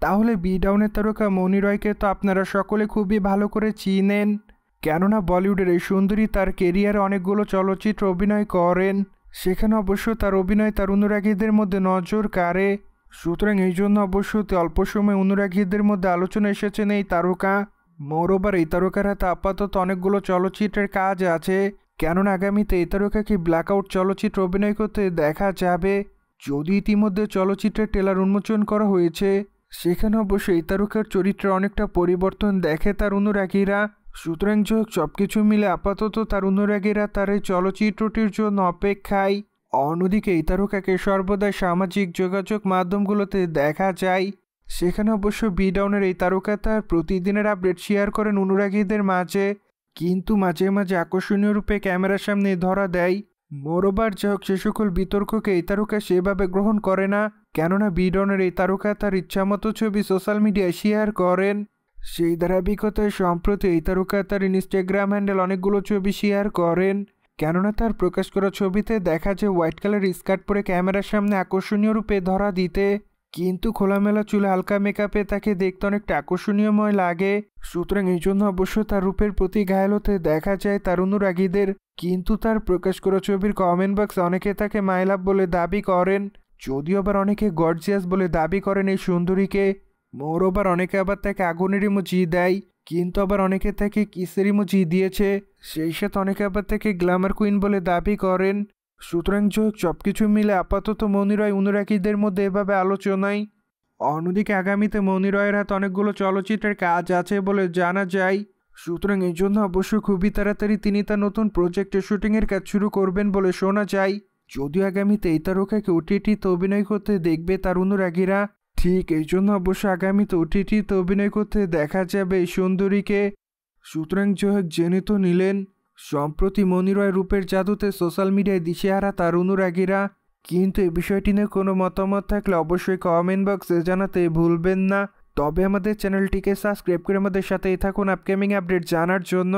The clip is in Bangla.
তাহলে বি ডাউনের তারকা মৌনি রয়কে তো আপনারা সকলে খুবই ভালো করে চিনেন, কেননা বলিউডের এই সুন্দরী তার কেরিয়ারে অনেকগুলো চলচ্চিত্র অভিনয় করেন। সেখানে অবশ্য তার অভিনয় তার অনুরাগীদের মধ্যে নজর কাড়ে। সুতরাং এই জন্য অবশ্য অল্প সময় অনুরাগীদের মধ্যে আলোচনা এসেছেন এই তারকা। মোরওভার এই তারকার হাতে আপাতত অনেকগুলো চলচ্চিত্রের কাজ আছে, কেননা আগামীতে এই তারকাকে ব্ল্যাকআউট চলচ্চিত্র অভিনয় করতে দেখা যাবে। যদি ইতিমধ্যে চলচ্চিত্রের ট্রেলার উন্মোচন করা হয়েছে, সেখানে অবশ্য এই তারকার চরিত্রে অনেকটা পরিবর্তন দেখে তার অনুরাগীরা। সুতরাং সবকিছু মিলে আপাতত তার অনুরাগীরা তার এই চলচ্চিত্রটির জন্য অপেক্ষায়। অন্যদিকে এই তারকাকে সর্বদাই সামাজিক যোগাযোগ মাধ্যমগুলোতে দেখা যায়। সেখানে অবশ্য বি ডাউনের এই তারকা তার প্রতিদিনের আপডেট শেয়ার করেন অনুরাগীদের মাঝে, কিন্তু মাঝে মাঝে আকর্ষণীয় রূপে ক্যামেরার সামনে ধরা দেয়। মোরওভার যা হোক, সে সকল বিতর্ককে এই তারকা সেভাবে গ্রহণ করে না, কেননা বি ডাউনের এই তারকা তার ইচ্ছামতো ছবি সোশ্যাল মিডিয়ায় শেয়ার করেন। সেই ধারাবাহিকতায় সম্প্রতি এই তারকা তার ইনস্টাগ্রাম হ্যান্ডেল অনেকগুলো ছবি শেয়ার করেন, কেননা তার প্রকাশ করা ছবিতে দেখা যায় হোয়াইট কালার স্কার্ট পরে ক্যামেরার সামনে আকর্ষণীয় রূপে ধরা দিতে, কিন্তু খোলামেলা চুলে হালকা মেকআপে তাকে দেখতে অনেকটা আকর্ষণীয়ময় লাগে। সুতরাং এই জন্য অবশ্য তার রূপের প্রতি ঘায়েল হতে দেখা যায় তার অনুরাগীদের, কিন্তু তার প্রকাশ করা ছবির কমেন্ট বক্সে অনেকে তাকে মাই লাভ বলে দাবি করেন, যদিও আবার অনেকে গর্জিয়াস বলে দাবি করেন এই সুন্দরীকে। মোরওভার অনেকে আবার তাকে আগুনের ইমোজি দেয়, কিন্তু আবার অনেকে তাকে কিসের ইমোজি দিয়েছে। সেই সাথে অনেকে আবার তাকে গ্ল্যামার কুইন বলে দাবি করেন। সুতরাং সবকিছু মিলে আপাতত মৌনি রয় অনুরাগীদের মধ্যে এভাবে আলোচনায়। অন্যদিকে আগামীতে মৌনি রয়ের হাতে অনেকগুলো চলচ্চিত্রের কাজ আছে বলে জানা যায়। সুতরাং এই জন্য অবশ্য খুবই তাড়াতাড়ি তিনি তার নতুন প্রজেক্টের শুটিংয়ের কাজ শুরু করবেন বলে শোনা যায়। যদিও আগামীতে এই তারকাকে ওটিটিতে অভিনয় করতে দেখবে তার অনুরাগীরা, ঠিক এই জন্য অবশ্য আগামীতে ওটিটিতে অভিনয় করতে দেখা যাবে এই সুন্দরীকে। সুতরাং জেনে তো নিলেন, সম্প্রতি মৌনি রয় রূপের জাদুতে সোশ্যাল মিডিয়ায় দিশেহারা তার অনুরাগীরা। কিন্তু এই বিষয়টি নিয়ে কোনো মতামত থাকলে অবশ্যই কমেন্ট বক্সে জানাতে ভুলবেন না। তবে আমাদের চ্যানেলটিকে সাবস্ক্রাইব করে আমাদের সাথেই থাকুন আপকামিং আপডেট জানার জন্য।